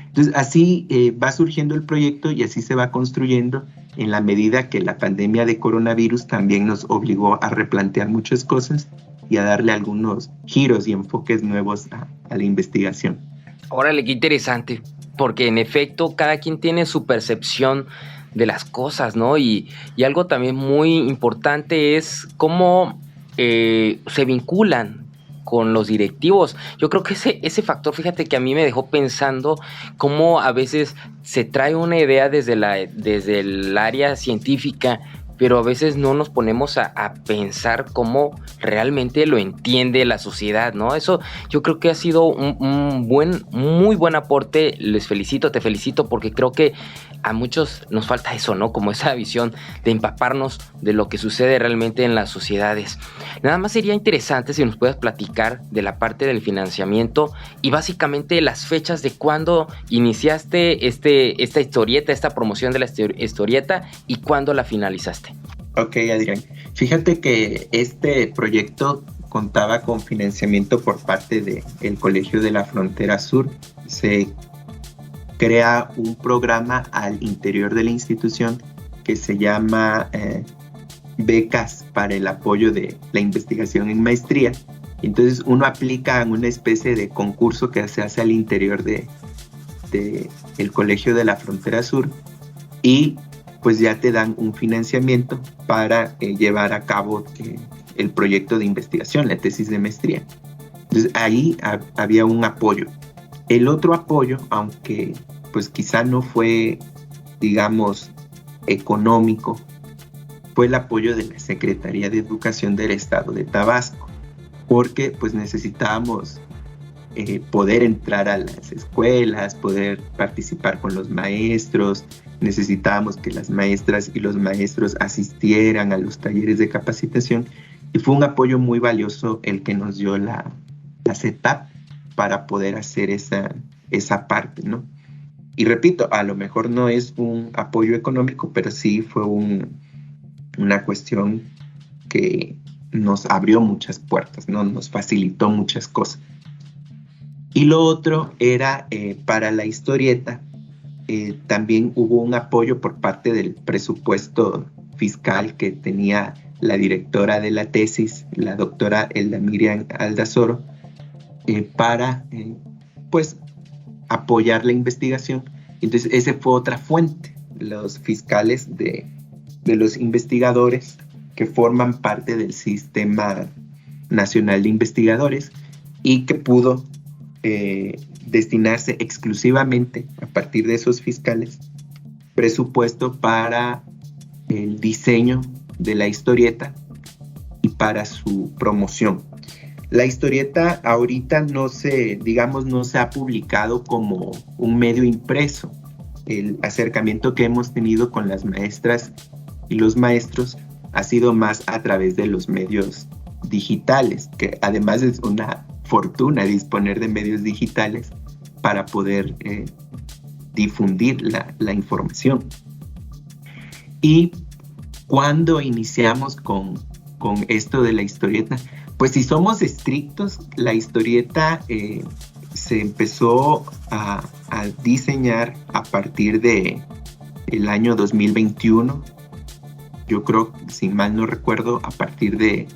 F: Entonces, así va surgiendo el proyecto y así se va construyendo, en la medida que la pandemia de coronavirus también nos obligó a replantear muchas cosas y a darle algunos giros y enfoques nuevos a la investigación.
B: Órale, qué interesante, porque en efecto cada quien tiene su percepción de las cosas, ¿no? Y algo también muy importante es cómo se vinculan con los directivos. Yo creo que ese factor, fíjate que a mí me dejó pensando cómo a veces se trae una idea desde el área científica, pero a veces no nos ponemos a pensar cómo realmente lo entiende la sociedad, ¿no? Eso yo creo que ha sido un muy buen aporte. Les felicito, te felicito, porque creo que a muchos nos falta eso, ¿no? Como esa visión de empaparnos de lo que sucede realmente en las sociedades. Nada más sería interesante si nos puedes platicar de la parte del financiamiento y básicamente las fechas de cuándo iniciaste esta historieta, esta promoción de la historieta, y cuándo la finalizaste.
F: Ok, Adrián. Fíjate que este proyecto contaba con financiamiento por parte del Colegio de la Frontera Sur. Se crea un programa al interior de la institución que se llama Becas para el apoyo de la investigación en maestría. Entonces uno aplica en una especie de concurso que se hace al interior del Colegio de la Frontera Sur, y pues ya te dan un financiamiento para llevar a cabo el proyecto de investigación, la tesis de maestría. Entonces ahí había un apoyo. El otro apoyo, aunque pues quizá no fue, digamos, económico, fue el apoyo de la Secretaría de Educación del Estado de Tabasco, porque pues necesitábamos poder entrar a las escuelas, poder participar con los maestros, necesitábamos que las maestras y los maestros asistieran a los talleres de capacitación, y fue un apoyo muy valioso el que nos dio la CETAP para poder hacer esa parte, ¿no? Y repito, a lo mejor no es un apoyo económico, pero sí fue una cuestión que nos abrió muchas puertas, ¿no? Nos facilitó muchas cosas. Y lo otro era para la historieta, también hubo un apoyo por parte del presupuesto fiscal que tenía la directora de la tesis, la doctora Elda Miriam Aldazoro, para pues apoyar la investigación. Entonces esa fue otra fuente, los fiscales de los investigadores que forman parte del Sistema Nacional de Investigadores y que pudo destinarse exclusivamente a partir de esos fiscales presupuesto para el diseño de la historieta y para su promoción. La historieta ahorita no se ha publicado como un medio impreso. El acercamiento que hemos tenido con las maestras y los maestros ha sido más a través de los medios digitales, que además es una fortuna disponer de medios digitales para poder difundir la información. Y cuando iniciamos con esto de la historieta, pues si somos estrictos, la historieta se empezó a diseñar a partir de el año 2021. Yo creo, si mal no recuerdo, a partir de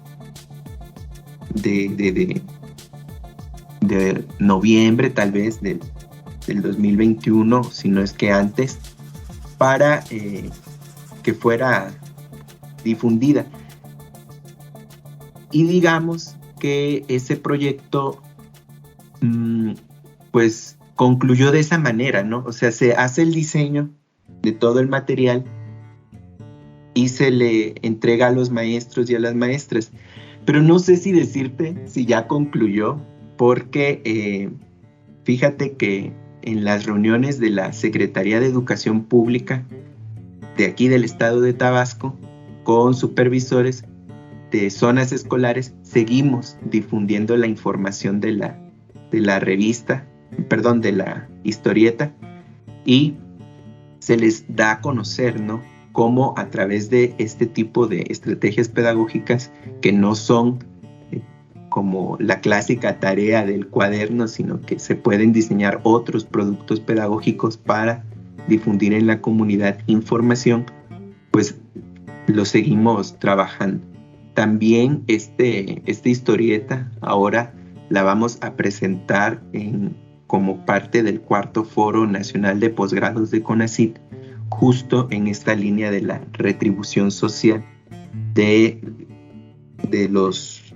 F: noviembre tal vez del 2021, si no es que antes, para que fuera difundida. Y digamos que ese proyecto pues concluyó de esa manera, ¿no? O sea, se hace el diseño de todo el material y se le entrega a los maestros y a las maestras. Pero no sé si decirte si ya concluyó, porque fíjate que en las reuniones de la Secretaría de Educación Pública de aquí del estado de Tabasco, con supervisores de zonas escolares, seguimos difundiendo la información de la revista, de la historieta, y se les da a conocer, ¿no?, cómo a través de este tipo de estrategias pedagógicas que no son como la clásica tarea del cuaderno, sino que se pueden diseñar otros productos pedagógicos para difundir en la comunidad información, pues lo seguimos trabajando. También esta historieta ahora la vamos a presentar como parte del 4º Foro Nacional de Posgrados de CONACYT, justo en esta línea de la retribución social de los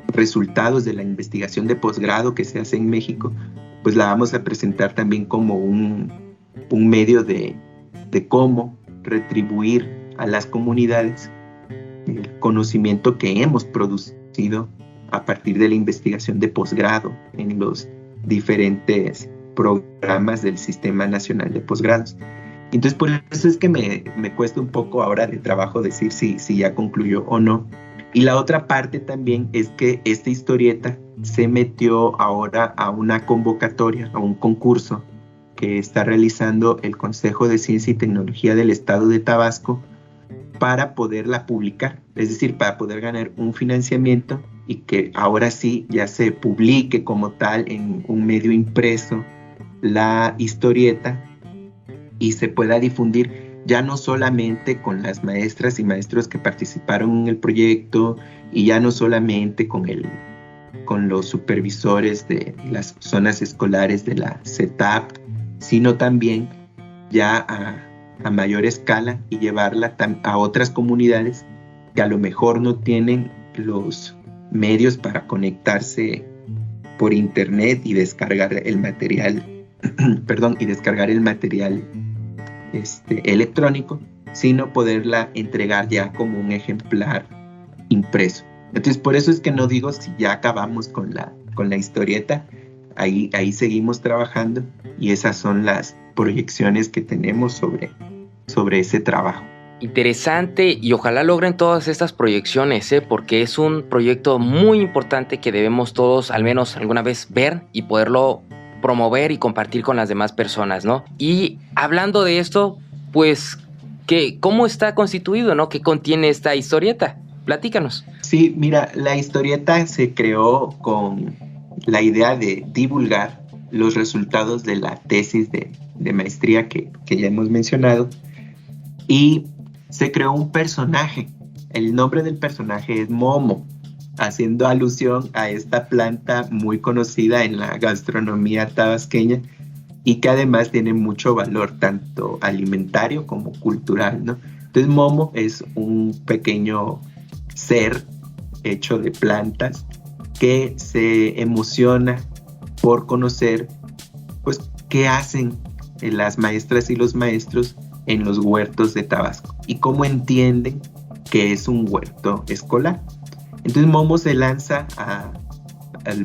F: resultados de la investigación de posgrado que se hace en México. Pues la vamos a presentar también como un medio de cómo retribuir a las comunidades el conocimiento que hemos producido a partir de la investigación de posgrado en los diferentes programas del Sistema Nacional de Posgrados. Entonces, por eso es que me cuesta un poco ahora de trabajo decir si ya concluyó o no. Y la otra parte también es que esta historieta se metió ahora a una convocatoria, a un concurso que está realizando el Consejo de Ciencia y Tecnología del Estado de Tabasco para poderla publicar, es decir, para poder ganar un financiamiento y que ahora sí ya se publique como tal en un medio impreso la historieta y se pueda difundir ya no solamente con las maestras y maestros que participaron en el proyecto y ya no solamente con los supervisores de las zonas escolares de la CETAP, sino también ya a mayor escala y llevarla a otras comunidades que a lo mejor no tienen los medios para conectarse por internet y descargar el material, electrónico, sino poderla entregar ya como un ejemplar impreso. Entonces, por eso es que no digo si ya acabamos con la historieta. Ahí seguimos trabajando y esas son las proyecciones que tenemos sobre ese trabajo.
B: Interesante, y ojalá logren todas estas proyecciones, porque es un proyecto muy importante que debemos todos al menos alguna vez ver y poderlo promover y compartir con las demás personas, ¿no? Y hablando de esto, pues, ¿cómo está constituido, ¿no? ¿Qué contiene esta historieta? Platícanos.
F: Sí, mira, la historieta se creó con la idea de divulgar los resultados de la tesis de maestría que ya hemos mencionado, y se creó un personaje. El nombre del personaje es Momo, haciendo alusión a esta planta muy conocida en la gastronomía tabasqueña y que además tiene mucho valor tanto alimentario como cultural, ¿no? Entonces Momo es un pequeño ser hecho de plantas que se emociona por conocer pues qué hacen las maestras y los maestros en los huertos de Tabasco y cómo entienden que es un huerto escolar. Entonces Momo se lanza a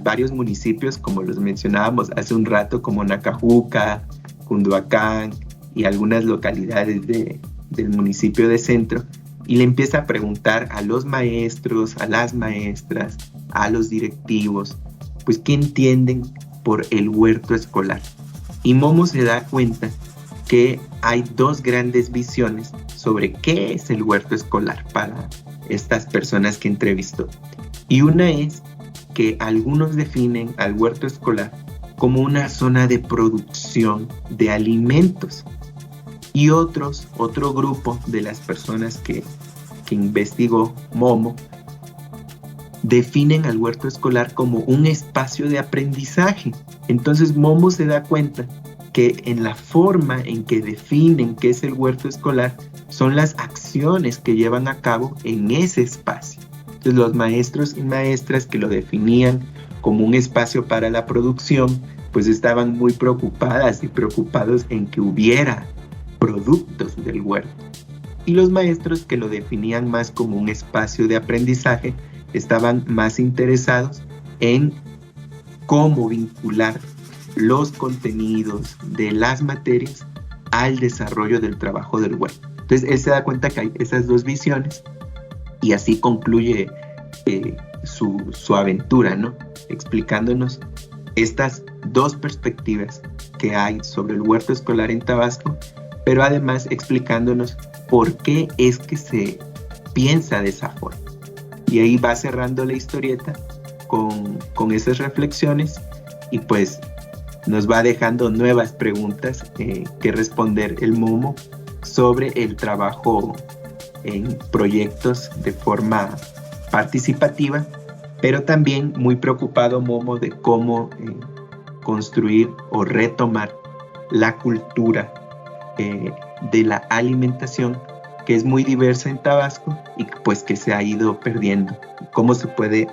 F: varios municipios, como los mencionábamos hace un rato, como Nacajuca, Cunduacán y algunas localidades del municipio de Centro, y le empieza a preguntar a los maestros, a las maestras, a los directivos, pues qué entienden por el huerto escolar. Y Momo se da cuenta que hay dos grandes visiones sobre qué es el huerto escolar para estas personas que entrevistó. Y una es que algunos definen al huerto escolar como una zona de producción de alimentos. Y otro grupo de las personas que investigó Momo definen al huerto escolar como un espacio de aprendizaje. Entonces Momo se da cuenta que en la forma en que definen qué es el huerto escolar son las acciones que llevan a cabo en ese espacio. Entonces los maestros y maestras que lo definían como un espacio para la producción, pues estaban muy preocupadas y preocupados en que hubiera productos del huerto. Y los maestros que lo definían más como un espacio de aprendizaje estaban más interesados en cómo vincular los contenidos de las materias al desarrollo del trabajo del huerto. Entonces él se da cuenta que hay esas dos visiones y así concluye su aventura, ¿no? Explicándonos estas dos perspectivas que hay sobre el huerto escolar en Tabasco, pero además explicándonos por qué es que se piensa de esa forma. Y ahí va cerrando la historieta con esas reflexiones y pues nos va dejando nuevas preguntas que responder el Momo sobre el trabajo en proyectos de forma participativa, pero también muy preocupado Momo de cómo construir o retomar la cultura de la alimentación, que es muy diversa en Tabasco y pues que se ha ido perdiendo. Cómo se puede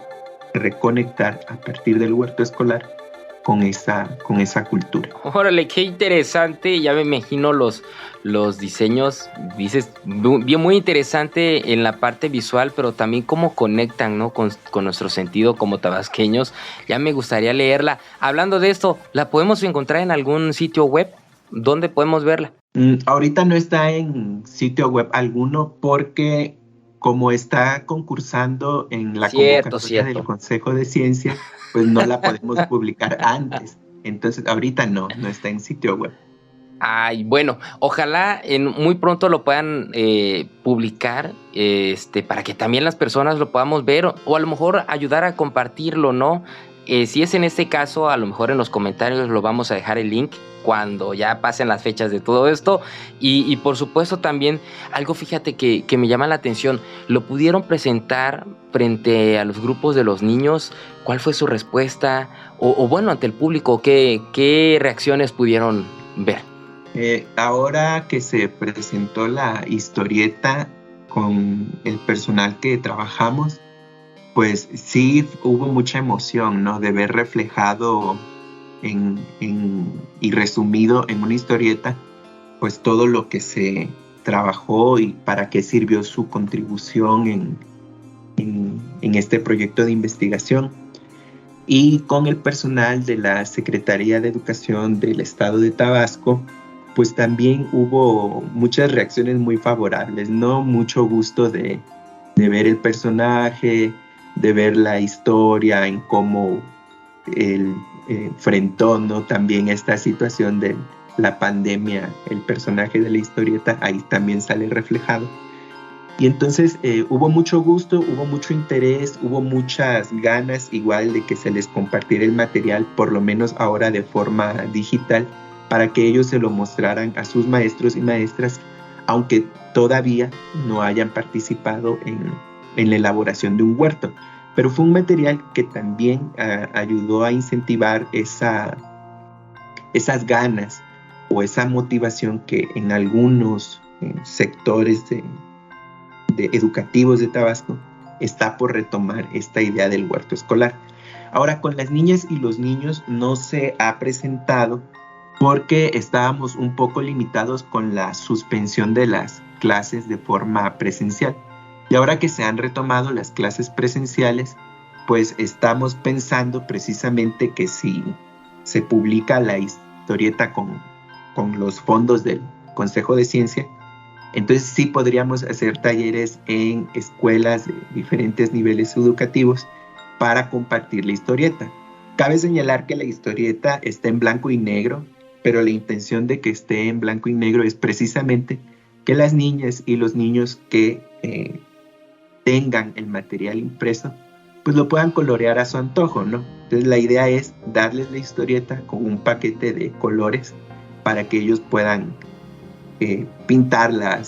F: reconectar a partir del huerto escolar con esa cultura.
B: Órale, qué interesante. Ya me imagino los diseños, dices, bien muy interesante en la parte visual, pero también cómo conectan, ¿no? con nuestro sentido como tabasqueños. Ya me gustaría leerla. Hablando de esto, ¿la podemos encontrar en algún sitio web? ¿Dónde podemos verla?
F: Ahorita no está en sitio web alguno porque como está concursando en la convocatoria del Consejo de Ciencia, pues no la podemos publicar antes. Entonces ahorita no está en sitio web.
B: Ay, bueno, ojalá muy pronto lo puedan publicar, para que también las personas lo podamos ver o a lo mejor ayudar a compartirlo, ¿no? Si es en este caso, a lo mejor en los comentarios lo vamos a dejar el link cuando ya pasen las fechas de todo esto. Y por supuesto también algo, fíjate que me llama la atención, lo pudieron presentar frente a los grupos de los niños. ¿Cuál fue su respuesta? O bueno, ante el público, ¿qué reacciones pudieron ver?
F: Ahora que se presentó la historieta con el personal que trabajamos, pues sí hubo mucha emoción, ¿no? De ver reflejado y resumido en una historieta, pues todo lo que se trabajó y para qué sirvió su contribución en este proyecto de investigación. Y con el personal de la Secretaría de Educación del Estado de Tabasco, pues también hubo muchas reacciones muy favorables, ¿no? Mucho gusto de ver el personaje, de ver la historia, en cómo él enfrentó, ¿no? También esta situación de la pandemia, el personaje de la historieta, ahí también sale reflejado. Y entonces hubo mucho gusto, hubo mucho interés, hubo muchas ganas igual de que se les compartiera el material, por lo menos ahora de forma digital, para que ellos se lo mostraran a sus maestros y maestras, aunque todavía no hayan participado en la elaboración de un huerto. Pero fue un material que también ayudó a incentivar esas ganas o esa motivación que en algunos sectores educativos de Tabasco está por retomar esta idea del huerto escolar. Ahora, con las niñas y los niños no se ha presentado porque estábamos un poco limitados con la suspensión de las clases de forma presencial. Y ahora que se han retomado las clases presenciales, pues estamos pensando precisamente que si se publica la historieta con los fondos del Consejo de Ciencia, entonces sí podríamos hacer talleres en escuelas de diferentes niveles educativos para compartir la historieta. Cabe señalar que la historieta está en blanco y negro, pero la intención de que esté en blanco y negro es precisamente que las niñas y los niños que tengan el material impreso, pues lo puedan colorear a su antojo, ¿no? Entonces la idea es darles la historieta con un paquete de colores para que ellos puedan pintarla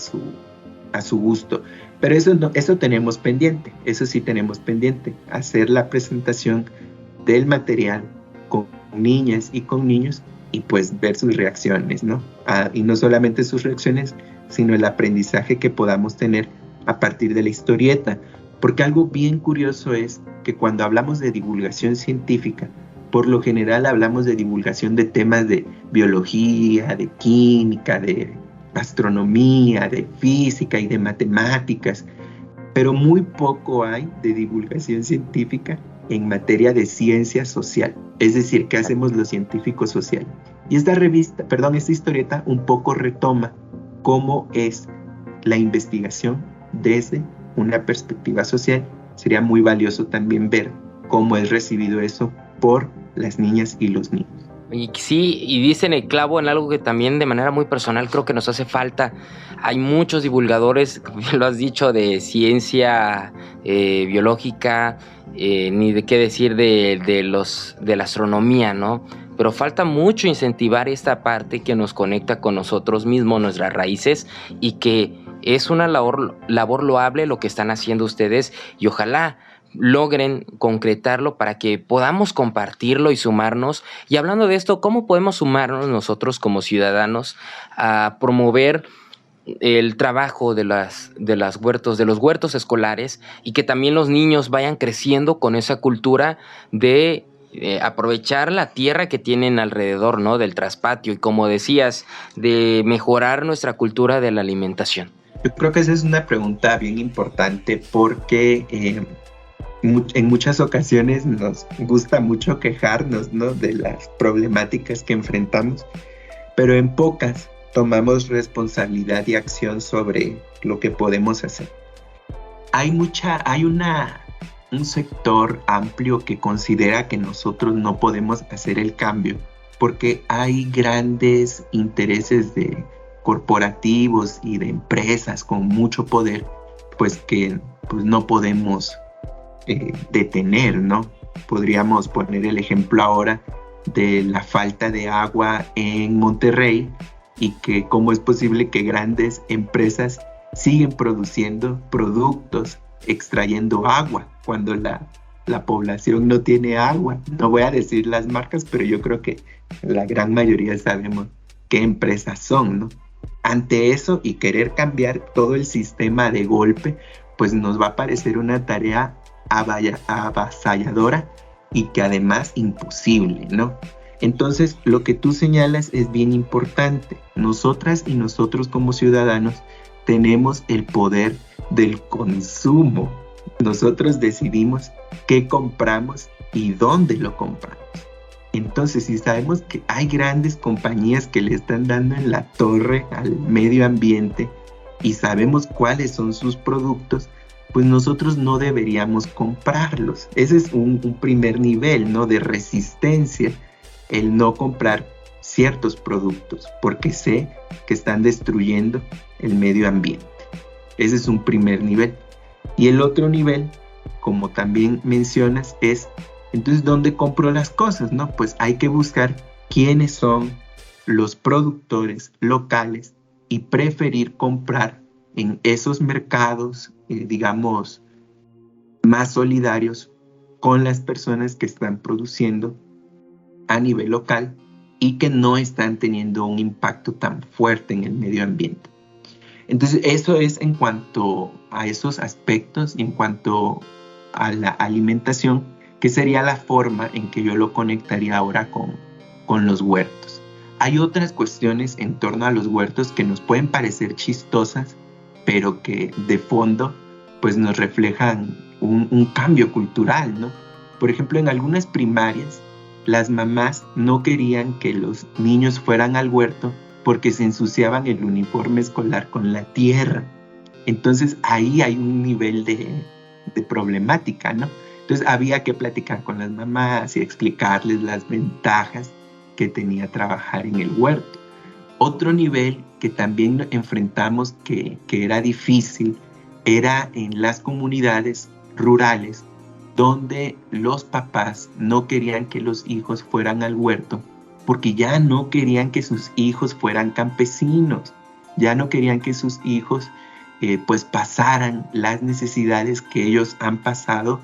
F: a su gusto. Pero eso tenemos pendiente, eso sí tenemos pendiente, hacer la presentación del material con niñas y con niños y pues ver sus reacciones, ¿no? Y no solamente sus reacciones, sino el aprendizaje que podamos tener a partir de la historieta. Porque algo bien curioso es que cuando hablamos de divulgación científica, por lo general hablamos de divulgación de temas de biología, de química, de astronomía, de física y de matemáticas, pero muy poco hay de divulgación científica en materia de ciencia social, es decir, ¿qué hacemos los científicos sociales? Y esta historieta un poco retoma cómo es la investigación desde una perspectiva social. Sería muy valioso también ver cómo es recibido eso por las niñas y los niños.
B: Y sí, y dicen el clavo en algo que también de manera muy personal creo que nos hace falta. Hay muchos divulgadores, como lo has dicho, de ciencia biológica, ni de qué decir de la astronomía, ¿no? Pero falta mucho incentivar esta parte que nos conecta con nosotros mismos, nuestras raíces, y que es una labor loable lo que están haciendo ustedes, y ojalá logren concretarlo para que podamos compartirlo y sumarnos. Y hablando de esto, ¿cómo podemos sumarnos nosotros como ciudadanos a promover el trabajo de los huertos escolares, y que también los niños vayan creciendo con esa cultura de aprovechar la tierra que tienen alrededor, ¿no? Del traspatio, y como decías, de mejorar nuestra cultura de la alimentación?
F: Yo creo que esa es una pregunta bien importante porque en muchas ocasiones nos gusta mucho quejarnos, ¿no? De las problemáticas que enfrentamos, pero en pocas tomamos responsabilidad y acción sobre lo que podemos hacer. Hay un sector amplio que considera que nosotros no podemos hacer el cambio porque hay grandes intereses de corporativos y de empresas con mucho poder, pues que no podemos detener, ¿no? Podríamos poner el ejemplo ahora de la falta de agua en Monterrey y que cómo es posible que grandes empresas siguen produciendo productos, extrayendo agua cuando la población no tiene agua. No voy a decir las marcas, pero yo creo que la gran mayoría sabemos qué empresas son, ¿no? Ante eso y querer cambiar todo el sistema de golpe, pues nos va a parecer una tarea avasalladora y que además imposible, ¿no? Entonces, lo que tú señalas es bien importante. Nosotras y nosotros como ciudadanos tenemos el poder del consumo. Nosotros decidimos qué compramos y dónde lo compramos. Entonces, si sabemos que hay grandes compañías que le están dando en la torre al medio ambiente y sabemos cuáles son sus productos, pues nosotros no deberíamos comprarlos. Ese es un primer nivel, ¿no? De resistencia, el no comprar ciertos productos, porque sé que están destruyendo el medio ambiente. Ese es un primer nivel. Y el otro nivel, como también mencionas, es, entonces, ¿dónde compro las cosas, no? Pues hay que buscar quiénes son los productores locales y preferir comprar en esos mercados, digamos, más solidarios con las personas que están produciendo a nivel local y que no están teniendo un impacto tan fuerte en el medio ambiente. Entonces, eso es en cuanto a esos aspectos y en cuanto a la alimentación, que sería la forma en que yo lo conectaría ahora con los huertos. Hay otras cuestiones en torno a los huertos que nos pueden parecer chistosas, pero que de fondo pues nos reflejan un cambio cultural, ¿no? Por ejemplo, en algunas primarias, las mamás no querían que los niños fueran al huerto porque se ensuciaban el uniforme escolar con la tierra. Entonces ahí hay un nivel de problemática, ¿no? Entonces había que platicar con las mamás y explicarles las ventajas que tenía trabajar en el huerto. Otro nivel que también enfrentamos que era difícil era en las comunidades rurales donde los papás no querían que los hijos fueran al huerto porque ya no querían que sus hijos fueran campesinos, ya no querían que sus hijos pues pasaran las necesidades que ellos han pasado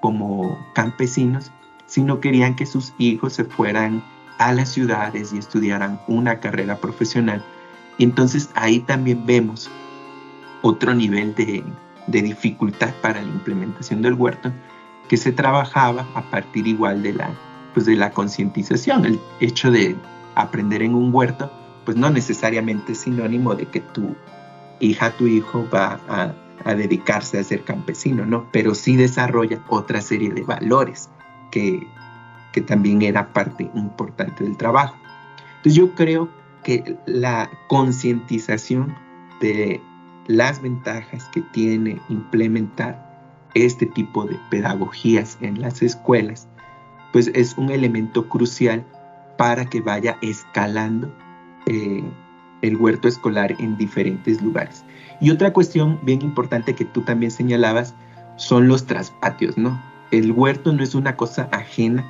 F: como campesinos, sino querían que sus hijos se fueran a las ciudades y estudiaran una carrera profesional. Y entonces ahí también vemos otro nivel de dificultad para la implementación del huerto, que se trabajaba a partir igual de la concientización. El hecho de aprender en un huerto, pues no necesariamente es sinónimo de que tu hija, tu hijo va a dedicarse a ser campesino, ¿no? Pero sí desarrolla otra serie de valores que también era parte importante del trabajo. Entonces yo creo que la concientización de las ventajas que tiene implementar este tipo de pedagogías en las escuelas, pues es un elemento crucial para que vaya escalando el huerto escolar en diferentes lugares. Y otra cuestión bien importante que tú también señalabas son los traspatios, ¿no? El huerto no es una cosa ajena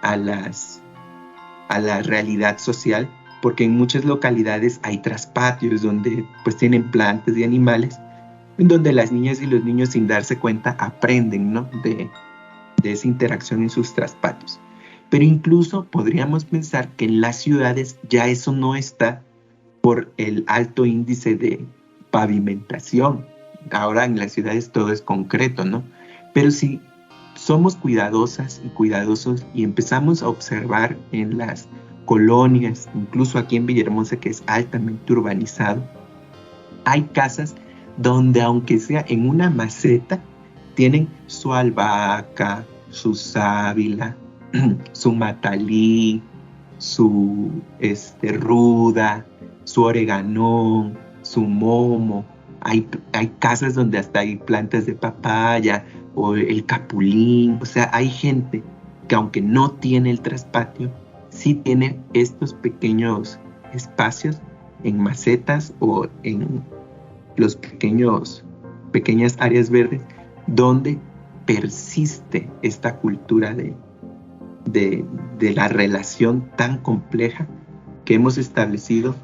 F: a la realidad social, porque en muchas localidades hay traspatios donde pues tienen plantas y animales, en donde las niñas y los niños sin darse cuenta aprenden, ¿no? de esa interacción en sus traspatios. Pero incluso podríamos pensar que en las ciudades ya eso no está por el alto índice de pavimentación. Ahora en las ciudades todo es concreto, ¿no? Pero si somos cuidadosas y cuidadosos y empezamos a observar en las colonias, incluso aquí en Villahermosa, que es altamente urbanizado, hay casas donde aunque sea en una maceta, tienen su albahaca, su sábila, su matalí, su ruda, su oreganón, su momo. Hay casas donde hasta hay plantas de papaya o el capulín. O sea, hay gente que aunque no tiene el traspatio, sí tiene estos pequeños espacios en macetas o en los pequeñas áreas verdes donde persiste esta cultura de la relación tan compleja que hemos establecido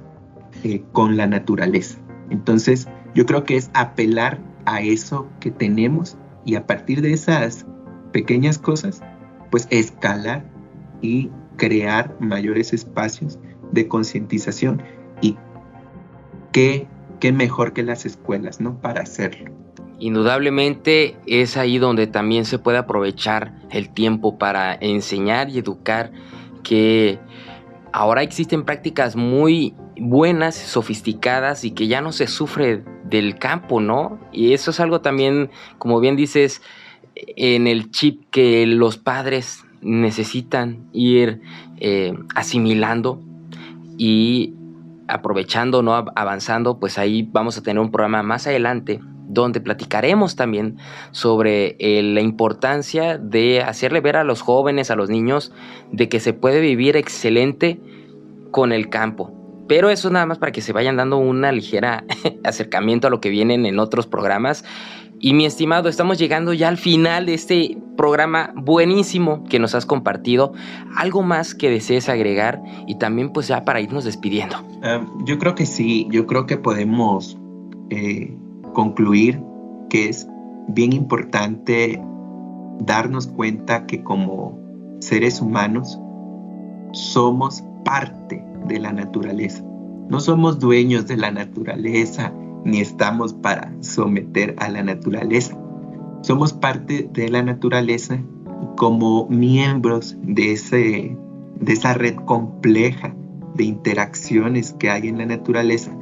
F: con la naturaleza. Entonces, yo creo que es apelar a eso que tenemos y a partir de esas pequeñas cosas, pues escalar y crear mayores espacios de concientización. Y qué mejor que las escuelas, ¿no? Para hacerlo.
B: Indudablemente es ahí donde también se puede aprovechar el tiempo para enseñar y educar, que ahora existen prácticas muy buenas, sofisticadas y que ya no se sufre del campo, ¿no? Y eso es algo también, como bien dices, en el chip que los padres necesitan ir asimilando y aprovechando, ¿no? Avanzando. Pues ahí vamos a tener un programa más adelante donde platicaremos también sobre la importancia de hacerle ver a los jóvenes, a los niños, de que se puede vivir excelente con el campo. Pero eso nada más para que se vayan dando una ligera acercamiento a lo que vienen en otros programas. Y mi estimado, estamos llegando ya al final de este programa buenísimo que nos has compartido. ¿Algo más que desees agregar? Y también pues ya para irnos despidiendo.
F: Yo creo que sí, yo creo que podemos concluir que es bien importante darnos cuenta que como seres humanos somos parte de la naturaleza. No somos dueños de la naturaleza, ni estamos para someter a la naturaleza. Somos parte de la naturaleza y como miembros de esa red compleja de interacciones que hay en la naturaleza,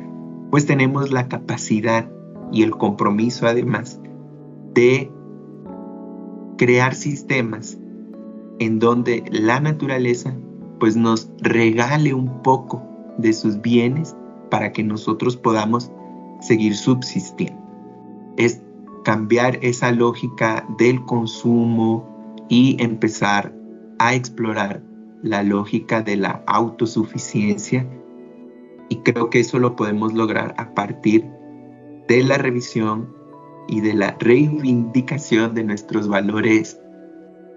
F: pues tenemos la capacidad y el compromiso además de crear sistemas en donde la naturaleza pues nos regale un poco de sus bienes para que nosotros podamos seguir subsistiendo. Es cambiar esa lógica del consumo y empezar a explorar la lógica de la autosuficiencia, y creo que eso lo podemos lograr a partir de la revisión y de la reivindicación de nuestros valores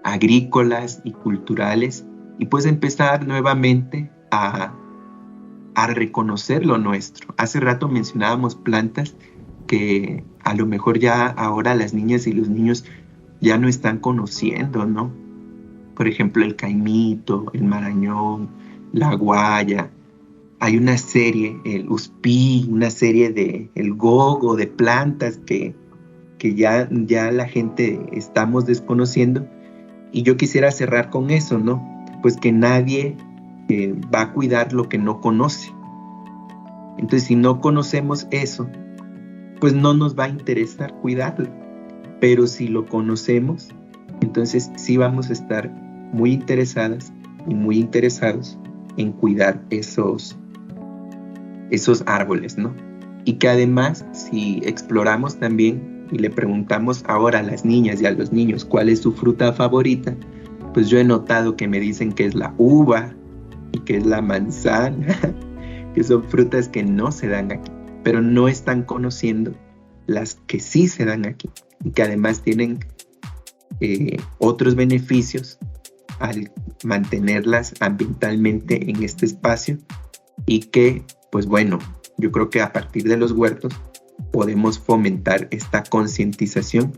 F: agrícolas y culturales, y pues empezar nuevamente a reconocer lo nuestro. Hace rato mencionábamos plantas que a lo mejor ya ahora las niñas y los niños ya no están conociendo, ¿no? Por ejemplo, el caimito, el marañón, la guaya. Hay una serie, el uspí, una serie de el gogo, de plantas que ya la gente estamos desconociendo. Y yo quisiera cerrar con eso, ¿no? Pues que nadie va a cuidar lo que no conoce. Entonces, si no conocemos eso, pues no nos va a interesar cuidarlo. Pero si lo conocemos, entonces sí vamos a estar muy interesadas y muy interesados en cuidar esos árboles, ¿no? Y que además, si exploramos también y le preguntamos ahora a las niñas y a los niños cuál es su fruta favorita, pues yo he notado que me dicen que es la uva y que es la manzana, que son frutas que no se dan aquí, pero no están conociendo las que sí se dan aquí y que además tienen otros beneficios al mantenerlas ambientalmente en este espacio, y que, pues bueno, yo creo que a partir de los huertos podemos fomentar esta concientización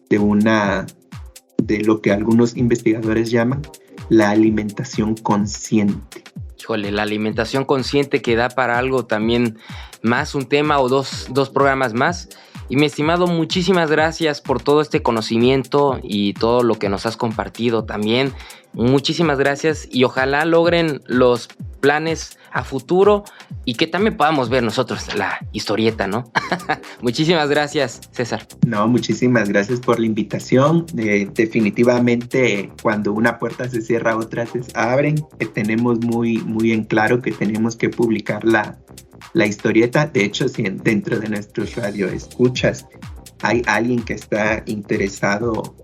F: de lo que algunos investigadores llaman la alimentación consciente.
B: Híjole, la alimentación consciente que da para algo también más, un tema o dos programas más. Y mi estimado, muchísimas gracias por todo este conocimiento y todo lo que nos has compartido también. Muchísimas gracias y ojalá logren los planes a futuro y que también podamos ver nosotros la historieta, ¿no? Muchísimas gracias, César.
F: No, muchísimas gracias por la invitación. Definitivamente, cuando una puerta se cierra, otras se abren. Tenemos muy, muy en claro que tenemos que publicar la historieta. De hecho, si dentro de nuestros radioescuchas hay alguien que está interesado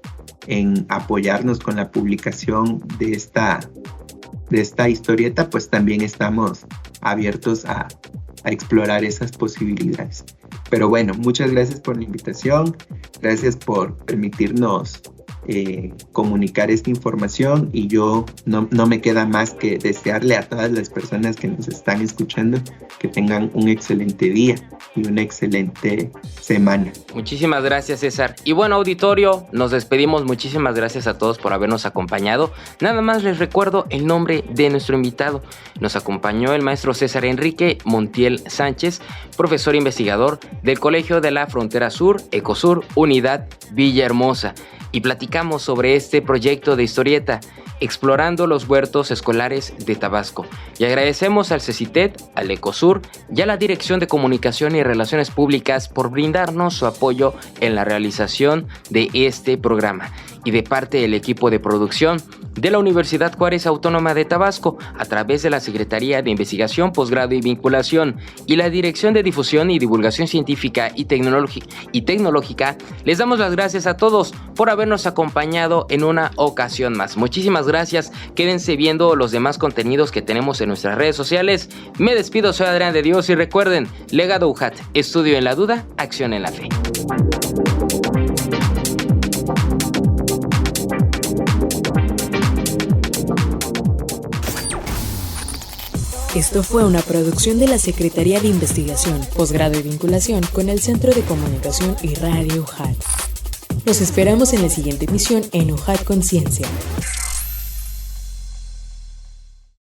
F: en apoyarnos con la publicación de esta historieta, pues también estamos abiertos a explorar esas posibilidades. Pero bueno, muchas gracias por la invitación, gracias por permitirnos comunicar esta información, y yo no me queda más que desearle a todas las personas que nos están escuchando que tengan un excelente día y una excelente semana.
B: Muchísimas gracias, César. Y bueno, auditorio, nos despedimos. Muchísimas gracias a todos por habernos acompañado. Nada más les recuerdo el nombre de nuestro invitado. Nos acompañó el maestro César Enrique Montiel Sánchez, profesor investigador del Colegio de la Frontera Sur, Ecosur, Unidad Villahermosa. Y platicamos sobre este proyecto de historieta, explorando los huertos escolares de Tabasco. Y agradecemos al CECITED, al Ecosur y a la Dirección de Comunicación y Relaciones Públicas por brindarnos su apoyo en la realización de este programa. Y de parte del equipo de producción de la Universidad Juárez Autónoma de Tabasco, a través de la Secretaría de Investigación, Posgrado y Vinculación y la Dirección de Difusión y Divulgación Científica y Tecnológica, les damos las gracias a todos por habernos acompañado en una ocasión más. Muchísimas gracias, quédense viendo los demás contenidos que tenemos en nuestras redes sociales. Me despido, soy Adrián de Dios y recuerden, Legado UJAT, estudio en la duda, acción en la fe.
A: Esto fue una producción de la Secretaría de Investigación, Posgrado y Vinculación con el Centro de Comunicación y Radio UJAT. Los esperamos en la siguiente emisión en UJAT Conciencia.